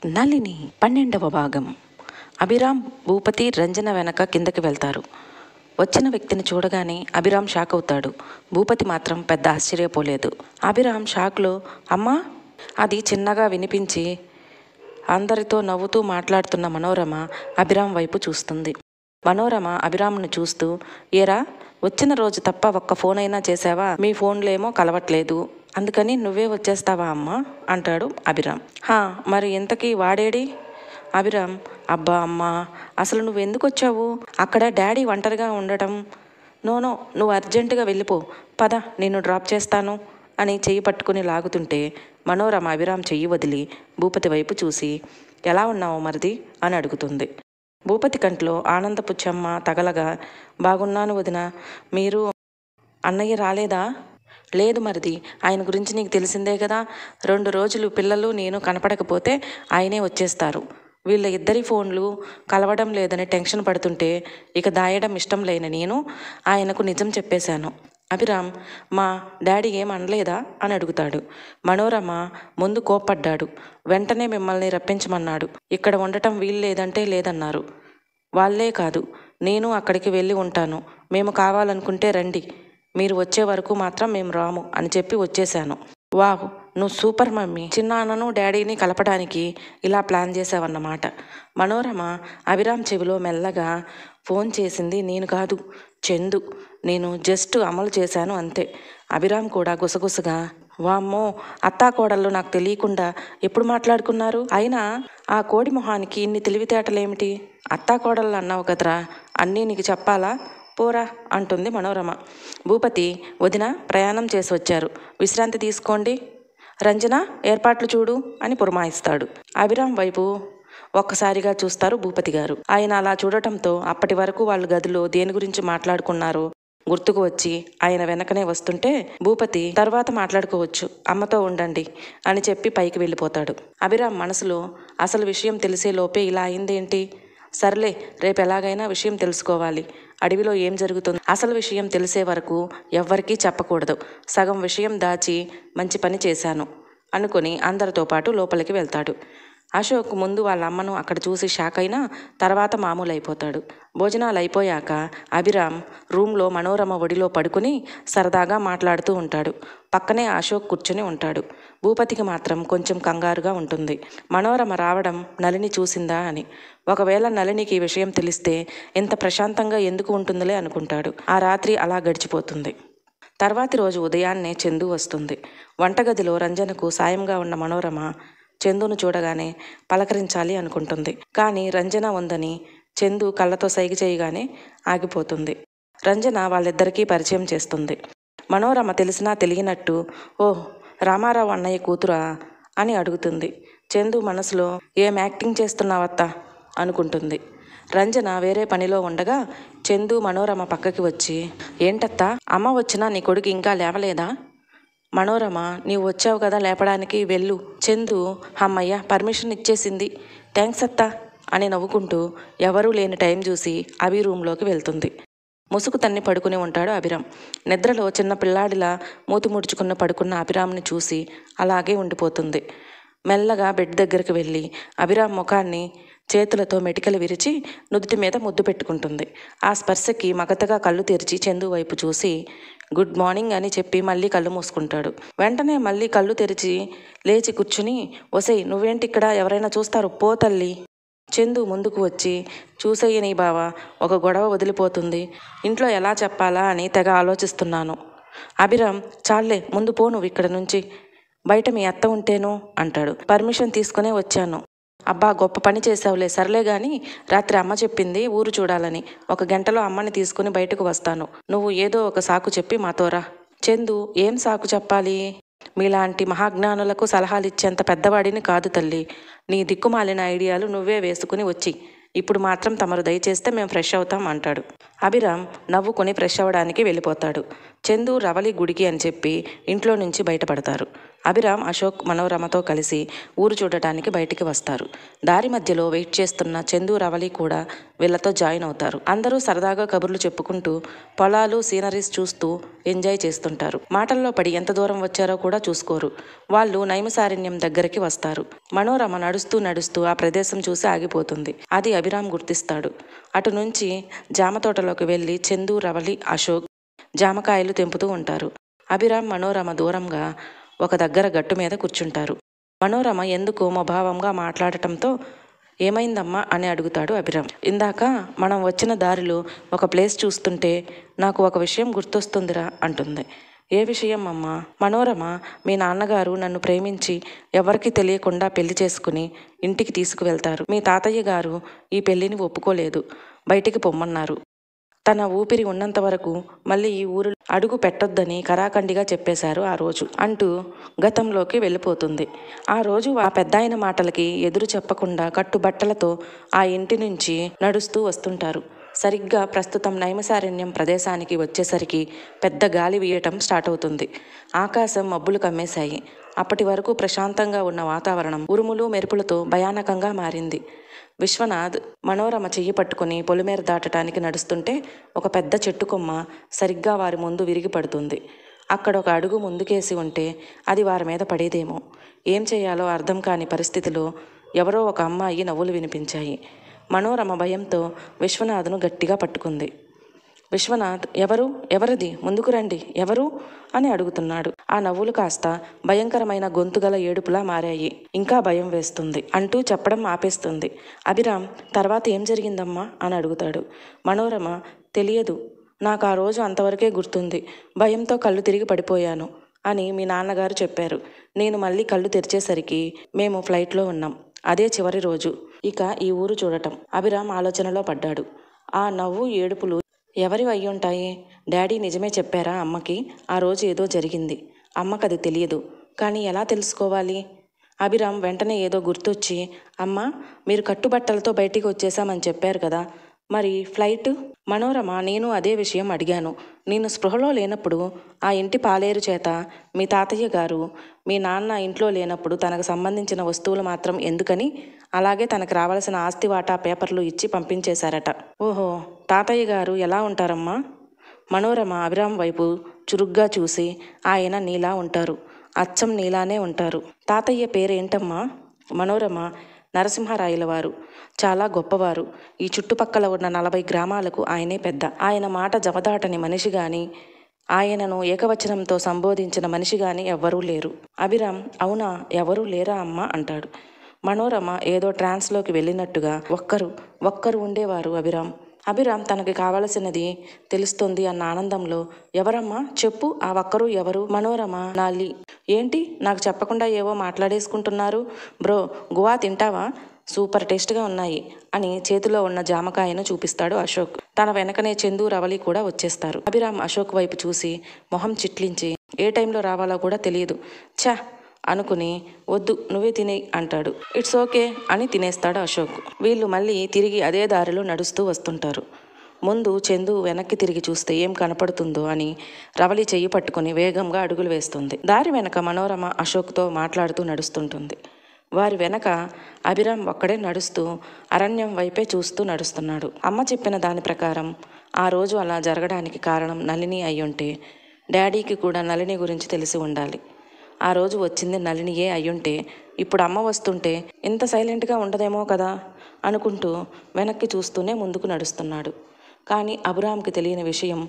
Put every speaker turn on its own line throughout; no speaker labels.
నళిని 12వ భాగం. అభిరామ్, భూపతి రంజన వెనక కిందకి వెళ్తారు. వచ్చిన వ్యక్తిని చూడగానే అభిరామ్ షాక్ అవుతాడు. భూపతి మాత్రం పెద్ద ఆశ్చర్యపోలేదు. అభిరామ్ షాక్లో అమ్మా అది చిన్నగా వినిపించి అందరితో నవ్వుతూ మాట్లాడుతున్న మనోరమ అభిరామ్ వైపు చూస్తుంది. మనోరమ అభిరామ్ను చూస్తూ, ఏరా వచ్చిన రోజు తప్ప ఒక్క ఫోన్ అయినా చేసావా? మీ ఫోన్లేమో కలవట్లేదు, అందుకని నువ్వే వచ్చేస్తావా అమ్మా అంటాడు అభిరామ్. మరి ఇంతకీ వాడేడి? అభిరామ్, అబ్బా అమ్మా, అసలు నువ్వెందుకు వచ్చావు? అక్కడ డాడీ ఒంటరిగా ఉండటం. నోనో, నువ్వు అర్జెంటుగా వెళ్ళిపో, పద నిన్ను డ్రాప్ చేస్తాను అని చెయ్యి పట్టుకుని లాగుతుంటే మనోరమ అభిరామ్ చెయ్యి వదిలి భూపతి వైపు చూసి, ఎలా ఉన్నావు మరిది అని అడుగుతుంది. భూపతి కంట్లో ఆనందపు చెమ్మ తగలగా, బాగున్నాను వదిన, మీరు అన్నయ్య రాలేదా? లేదు మరిది, ఆయన గురించి నీకు తెలిసిందే కదా. 2 రోజులు పిల్లలు నేను కనపడకపోతే ఆయనే వచ్చేస్తారు. వీళ్ళ ఇద్దరి ఫోన్లు కలవడం లేదని టెన్షన్ పడుతుంటే ఇక దాయడం ఇష్టం లేని నేను ఆయనకు నిజం చెప్పేశాను. అభిరామ్, మా డాడీ ఏం అనలేదా అని అడుగుతాడు. మనోరమ ముందు కోప్పడ్డాడు. వెంటనే మిమ్మల్ని రప్పించమన్నాడు. ఇక్కడ ఉండటం వీలు లేదంటే లేదన్నారు. వాళ్ళే కాదు, నేను అక్కడికి వెళ్ళి ఉంటాను. మేము కావాలనుకుంటే రండి, మీరు వచ్చే వరకు మాత్రం మేము రాము అని చెప్పి వచ్చేశాను. వావ్, నువ్వు సూపర్ మమ్మీ. చిన్నాన్నను డాడీని కలపడానికి ఇలా ప్లాన్ చేసావన్నమాట. మనోరమ అభిరామ్ చెవిలో మెల్లగా, ఫోన్ చేసింది నేను కాదు, చందు. నేను జస్ట్ అమలు చేశాను అంతే. అభిరామ్ కూడా గుసగుసగా, వామ్మో, అత్తాకోడళ్ళు నాకు తెలియకుండా ఎప్పుడు మాట్లాడుకున్నారు? అయినా ఆ కోడి మొహానికి ఇన్ని తెలివితేటలేమిటి? అత్తాకోడళ్ళు అన్నావు కదరా, అన్నీ నీకు చెప్పాలా? పోరా అంటుంది మనోరమ. భూపతి, వదిన ప్రయాణం చేసి వచ్చారు, విశ్రాంతి తీసుకోండి. రంజన, ఏర్పాట్లు చూడు అని పురమాయిస్తాడు. అభిరామ్ వైపు ఒక్కసారిగా చూస్తారు భూపతి గారు. ఆయన అలా చూడటంతో అప్పటి వరకు వాళ్ళు గదిలో దేని గురించి మాట్లాడుకున్నారో గుర్తుకు వచ్చి ఆయన వెనకనే వస్తుంటే, భూపతి తర్వాత మాట్లాడుకోవచ్చు, అమ్మతో ఉండండి అని చెప్పి పైకి వెళ్ళిపోతాడు. అభిరామ్ మనసులో అసలు విషయం తెలిసే లోపే ఇలా అయిందేంటి? సర్లే, రేపు ఎలాగైనా విషయం తెలుసుకోవాలి. అడవిలో ఏం జరుగుతుంది? అసలు విషయం తెలిసే వరకు ఎవ్వరికీ చెప్పకూడదు. సగం విషయం దాచి మంచి పని చేశాను అనుకుని అందరితో పాటు లోపలికి వెళ్తాడు. అశోక్ ముందు వాళ్ళ అమ్మను అక్కడ చూసి షాక్ అయినా తర్వాత మామూలు అయిపోతాడు. భోజనాలు అయిపోయాక అభిరామ్ రూమ్లో మనోరమ ఒడిలో పడుకుని సరదాగా మాట్లాడుతూ ఉంటాడు. పక్కనే అశోక్ కూర్చుని ఉంటాడు. భూపతికి మాత్రం కొంచెం కంగారుగా ఉంటుంది. మనోరమ రావడం నళిని చూసిందా అని. ఒకవేళ నళినికి ఈ విషయం తెలిస్తే ఇంత ప్రశాంతంగా ఎందుకు ఉంటుందిలే అనుకుంటాడు. ఆ రాత్రి అలా గడిచిపోతుంది. తర్వాతి రోజు ఉదయాన్నే చందు వస్తుంది. వంటగదిలో రంజనకు సాయంగా ఉన్న మనోరమ చందును చూడగానే పలకరించాలి అనుకుంటుంది. కానీ రంజన ఉందని చందు కళ్ళతో సైగ చేయగానే ఆగిపోతుంది. రంజన వాళ్ళిద్దరికీ పరిచయం చేస్తుంది. మనోరమ తెలిసినా తెలియనట్టు, ఓహ్, రామారావు అన్నయ్య కూతురా అని అడుగుతుంది. చందు మనసులో, ఏం యాక్టింగ్ చేస్తున్నావత్తా అనుకుంటుంది. రంజన వేరే పనిలో ఉండగా చందు మనోరమ పక్కకి వచ్చి, ఏంటత్తా, అమ్మ వచ్చినా నీ కొడుకు ఇంకా లేవలేదా? మనోరమ, నీవు వచ్చావు కదా లేపడానికి, వెళ్ళు. చందు, అమ్మయ్య, పర్మిషన్ ఇచ్చేసింది, థ్యాంక్స్ అత్తా అని నవ్వుకుంటూ ఎవరూ లేని టైం చూసి అభి రూమ్లోకి వెళ్తుంది. ముసుగు తన్ని పడుకుని ఉంటాడు అభిరామ్. నిద్రలో చిన్న పిల్లాడిలా మూతి ముడుచుకున్న పడుకున్న అభిరామ్ని చూసి అలాగే ఉండిపోతుంది. మెల్లగా బెడ్ దగ్గరికి వెళ్ళి అభిరామ్ ముఖాన్ని చేతులతో మెటికలు విరిచి నుదుటి మీద ముద్దు పెట్టుకుంటుంది. ఆ స్పర్శకి మగతగా కళ్ళు తెరిచి చందు వైపు చూసి గుడ్ మార్నింగ్ అని చెప్పి మళ్ళీ కళ్ళు మూసుకుంటాడు. వెంటనే మళ్ళీ కళ్ళు తెరిచి లేచి కూర్చుని, ఒసై నువ్వేంటి ఇక్కడ, ఎవరైనా చూస్తారు, పో తల్లి. చందు ముందుకు వచ్చి, చూసయ్య నీ బావ, ఒక గొడవ వదిలిపోతుంది, ఇంట్లో ఎలా చెప్పాలా అని తెగ ఆలోచిస్తున్నాను. అభిరామ్, చాలే ముందు పో నువ్వు ఇక్కడ నుంచి, బయట మీ అత్త ఉంటేను అంటాడు. పర్మిషన్ తీసుకునే వచ్చాను. అబ్బా, గొప్ప పని చేసావులే. సర్లే గాని రాత్రి అమ్మ చెప్పింది ఊరు చూడాలని. 1 గంటలో అమ్మని తీసుకుని బయటకు వస్తాను. నువ్వు ఏదో ఒక సాకు చెప్పి మాతోరా. చందు, ఏం సాకు చెప్పాలి? మీలాంటి మహాజ్ఞానులకు సలహాలు ఇచ్చేంత పెద్దవాడిని కాదు తల్లి. నీ దిక్కుమాలిన ఐడియాలు నువ్వే వేసుకుని వచ్చి ఇప్పుడు మాత్రం తమరు దయచేస్తే మేము ఫ్రెష్ అవుతాం అంటాడు. అభిరామ్ నవ్వుకొని ఫ్రెష్ అవ్వడానికి వెళ్ళిపోతాడు. చందు రవలి గుడికి అని చెప్పి ఇంట్లో నుంచి బయటపడతారు. అభిరామ్, అశోక్ మనోరమతో కలిసి ఊరు చూడటానికి బయటికి వస్తారు. దారి మధ్యలో వెయిట్ చేస్తున్న చందు, రవలి కూడా వీళ్లతో జాయిన్ అవుతారు. అందరూ సరదాగా కబుర్లు చెప్పుకుంటూ పొలాలు, సీనరీస్ చూస్తూ ఎంజాయ్ చేస్తుంటారు. మాటల్లో పడి ఎంత దూరం వచ్చారో కూడా చూసుకోరు. వాళ్ళు నైమిసారణ్యం దగ్గరికి వస్తారు. మనోరమ నడుస్తూ నడుస్తూ ఆ ప్రదేశం చూసి ఆగిపోతుంది. అది అభిరామ్ గుర్తిస్తాడు. అటు నుంచి జామ తోటలోకి వెళ్ళి చందు, రవలి, అశోక్ జామకాయలు తెంపుతూ ఉంటారు. అభిరామ్, మనోరమ దూరంగా ఒక దగ్గర గట్టు మీద కూర్చుంటారు. మనోరమ ఎందుకో ముభావంగా మాట్లాడటంతో ఏమైందమ్మా అని అడుగుతాడు అభిరామ్. ఇందాక మనం వచ్చిన దారిలో ఒక ప్లేస్ చూస్తుంటే నాకు ఒక విషయం గుర్తొస్తుందిరా అంటుంది. ఏ విషయం అమ్మా? మనోరమ, మీ నాన్నగారు నన్ను ప్రేమించి ఎవరికి తెలియకుండా పెళ్లి చేసుకుని ఇంటికి తీసుకువెళ్తారు. మీ తాతయ్య గారు ఈ పెళ్లిని ఒప్పుకోలేదు, బయటికి పొమ్మన్నారు. తన ఊపిరి ఉన్నంత వరకు మళ్ళీ ఈ ఊరు అడుగు పెట్టొద్దని కరాఖండిగా చెప్పేశారు ఆ రోజు అంటూ గతంలోకి వెళ్ళిపోతుంది. ఆ రోజు ఆ పెద్దాయన మాటలకి ఎదురు చెప్పకుండా కట్టుబట్టలతో ఆ ఇంటి నుంచి నడుస్తూ వస్తుంటారు. సరిగ్గా ప్రస్తుతం నైమిసారణ్యం ప్రదేశానికి వచ్చేసరికి పెద్ద గాలి వీయటం స్టార్ట్ అవుతుంది. ఆకాశం మబ్బులు కమ్మేశాయి. అప్పటి వరకు ప్రశాంతంగా ఉన్న వాతావరణం ఉరుములు మెరుపులతో భయానకంగా మారింది. విశ్వనాథ్ మనోరమ చెయ్యి పట్టుకుని పొలిమేర దాటడానికి నడుస్తుంటే ఒక పెద్ద చెట్టు కొమ్మ సరిగ్గా వారి ముందు విరిగి పడుతుంది. అక్కడ ఒక అడుగు ముందుకేసి ఉంటే అది వారి మీద పడేదేమో. ఏం చేయాలో అర్థం కాని పరిస్థితిలో ఎవరో ఒక అమ్మాయి నవ్వులు వినిపించాయి. మనోరమ భయంతో విశ్వనాథ్ను గట్టిగా పట్టుకుంది. విశ్వనాథ్, ఎవరిది? ముందుకు రండి, ఎవరు అని అడుగుతున్నాడు. ఆ నవ్వులు కాస్త భయంకరమైన గొంతుగల ఏడుపులా మారాయి. ఇంకా భయం వేస్తుంది అంటూ చెప్పడం ఆపేస్తుంది. అభిరామ్, తర్వాత ఏం జరిగిందమ్మా అని అడుగుతాడు. మనోరమ, తెలియదు, నాకు ఆ రోజు అంతవరకే గుర్తుంది. భయంతో కళ్ళు తిరిగి పడిపోయాను అని మీ నాన్నగారు చెప్పారు. నేను మళ్ళీ కళ్ళు తెరిచేసరికి మేము ఫ్లైట్లో ఉన్నాం. అదే చివరి రోజు ఇక ఈ ఊరు చూడటం. అభిరామ్ ఆలోచనలో పడ్డాడు. ఆ నవ్వు, ఏడుపులు ఎవరివి అయ్యుంటాయి? డాడీ నిజమే చెప్పారా అమ్మకి? ఆ రోజు ఏదో జరిగింది. అమ్మకది తెలియదు, కానీ ఎలా తెలుసుకోవాలి? అభిరామ్ వెంటనే ఏదో గుర్తొచ్చి, అమ్మ, మీరు కట్టుబట్టలతో బయటికి వచ్చేసామని చెప్పారు కదా, మరి ఫ్లైట్? మనోరమ, నేను అదే విషయం అడిగాను. నేను స్పృహలో లేనప్పుడు ఆ ఇంటి పాలేరు చేత మీ తాతయ్య గారు మీ నాన్న ఇంట్లో లేనప్పుడు తనకు సంబంధించిన వస్తువులు మాత్రం ఎందుకని అలాగే తనకు రావాల్సిన ఆస్తి వాటా పేపర్లు ఇచ్చి పంపించేశారట. ఓహో, తాతయ్య గారు ఎలా ఉంటారమ్మా? మనోరమ అభిరామ్ వైపు చురుగ్గా చూసి, ఆయన నీలా ఉంటారు, అచ్చం నీలానే ఉంటారు. తాతయ్య పేరేంటమ్మా? మనోరమ, నరసింహరాయల వారు. చాలా గొప్పవారు. ఈ చుట్టుపక్కల ఉన్న 40 గ్రామాలకు ఆయనే పెద్ద. ఆయన మాట జవదాటని మనిషి గాని, ఆయనను ఏకవచనంతో సంబోధించిన మనిషి గాని ఎవ్వరూ లేరు. అభిరామ్, అవునా, ఎవరూ లేరా అమ్మా అంటాడు. మనోరమ ఏదో ట్రాన్స్లోకి వెళ్ళినట్టుగా ఒక్కరు ఉండేవారు అభిరామ్ తనకి కావలసినది తెలుస్తుంది అన్న ఆనందంలో, ఎవరమ్మా చెప్పు, ఆ ఒక్కరు ఎవరు? మనోరమ, నాలి. ఏంటి, నాకు చెప్పకుండా ఏవో మాట్లాడేసుకుంటున్నారు? బ్రో, గువా తింటావా? సూపర్ టేస్ట్గా ఉన్నాయి అని చేతిలో ఉన్న జామకాయను చూపిస్తాడు అశోక్. తన వెనకనే చందు, రవలి కూడా వచ్చేస్తారు. అభిరామ్ అశోక్ వైపు చూసి మొహం చిట్లించి, ఏ టైంలో రావాలో కూడా తెలియదు ఛా అనుకుని, వద్దు నువ్వే తినే అంటాడు. ఇట్స్ ఓకే అని తినేస్తాడు అశోక్. వీళ్ళు మళ్ళీ తిరిగి అదే దారిలో నడుస్తూ వస్తుంటారు. ముందు చందు వెనక్కి తిరిగి చూస్తే ఏం కనపడుతుందో అని రవలి చెయ్యి పట్టుకుని వేగంగా అడుగులు వేస్తుంది. దారి వెనక మనోరమ అశోక్తో మాట్లాడుతూ నడుస్తుంటుంది. వారి వెనక అభిరామ్ ఒక్కడే నడుస్తూ అరణ్యం వైపే చూస్తూ నడుస్తున్నాడు. అమ్మ చెప్పిన దాని ప్రకారం ఆ రోజు అలా జరగడానికి కారణం నళిని అయ్యుంటే డాడీకి కూడా నళిని గురించి తెలిసి ఉండాలి. ఆ రోజు వచ్చింది నళినియే అయ్యుంటే ఇప్పుడు అమ్మ వస్తుంటే ఇంత సైలెంట్గా ఉండదేమో కదా అనుకుంటూ వెనక్కి చూస్తూనే ముందుకు నడుస్తున్నాడు. కానీ అభిరామ్కి తెలియని విషయం,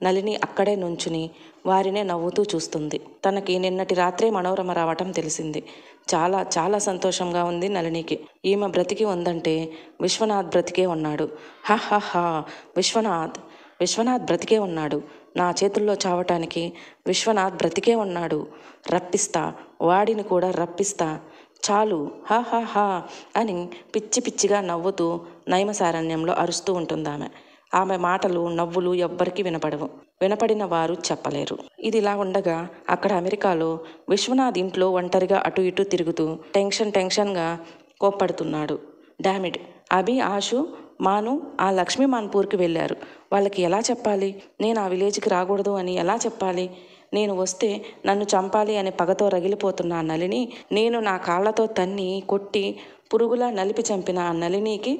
నళిని అక్కడే నుంచుని వారినే నవ్వుతూ చూస్తుంది. తనకి నిన్నటి రాత్రే మనోరమ రావటం తెలిసింది. చాలా చాలా సంతోషంగా ఉంది నళినికి. ఈమె బ్రతికి ఉందంటే విశ్వనాథ్ బ్రతికే ఉన్నాడు. హహహా, విశ్వనాథ్ బ్రతికే ఉన్నాడు. నా చేతుల్లో చావటానికి విశ్వనాథ్ బ్రతికే ఉన్నాడు. రప్పిస్తా, వాడిని కూడా రప్పిస్తా, చాలు, హహహా అని పిచ్చి పిచ్చిగా నవ్వుతూ నైమిసారణ్యంలో అరుస్తూ ఉంటుందామె. ఆమె మాటలు, నవ్వులు ఎవ్వరికీ వినపడవు. వినపడిన వారు చెప్పలేరు. ఇదిలా ఉండగా అక్కడ అమెరికాలో విశ్వనాథ్ ఇంట్లో ఒంటరిగా అటు ఇటు తిరుగుతూ టెన్షన్గా కోప్పడుతున్నాడు. డామిడ్, అభి, ఆశు, మాను ఆ లక్ష్మీ మాన్పూర్కి వెళ్ళారు. వాళ్ళకి ఎలా చెప్పాలి? నేను ఆ విలేజ్కి రాకూడదు అని ఎలా చెప్పాలి? నేను వస్తే నన్ను చంపాలి అనే పగతో రగిలిపోతున్న ఆ నళిని నేను నా కాళ్ళతో తన్ని కొట్టి పురుగులా నలిపి చంపిన ఆ నళినికి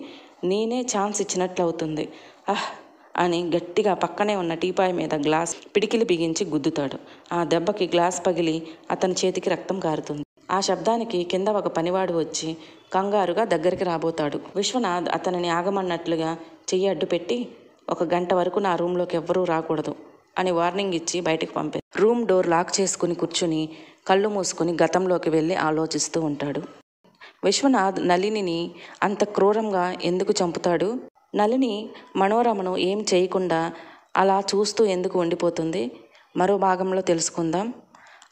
నేనే ఛాన్స్ ఇచ్చినట్లు అవుతుంది. అని గట్టిగా పక్కనే ఉన్న టీపాయ్ మీద గ్లాస్ పిడికిలి బిగించి గుద్దుతాడు. ఆ దెబ్బకి గ్లాస్ పగిలి అతని చేతికి రక్తం కారుతుంది. ఆ శబ్దానికి కింద ఒక పనివాడు వచ్చి కంగారుగా దగ్గరికి రాబోతాడు. విశ్వనాథ్ అతనిని ఆగమన్నట్లుగా చెయ్యి అడ్డు పెట్టి, 1 గంట వరకు నా రూమ్లోకి ఎవ్వరూ రాకూడదు అని వార్నింగ్ ఇచ్చి బయటకు పంపే. రూమ్ డోర్ లాక్ చేసుకుని కూర్చుని కళ్ళు మూసుకుని గతంలోకి వెళ్ళి ఆలోచిస్తూ ఉంటాడు. విశ్వనాథ్ నళినిని అంత క్రూరంగా ఎందుకు చంపుతాడు? నళిని మనోరమను ఏం చేయకుండా అలా చూస్తూ ఎందుకు ఉండిపోతుంది? మరో భాగంలో తెలుసుకుందాం.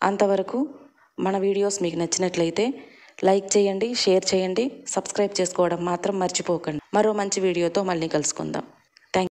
అంతవరకు మన వీడియోస్ మీకు నచ్చినట్లయితే లైక్ చేయండి, షేర్ చేయండి, సబ్స్క్రైబ్ చేసుకోవడం మాత్రం మర్చిపోకండి. మరో మంచి వీడియోతో మళ్ళీ కలుసుకుందాం.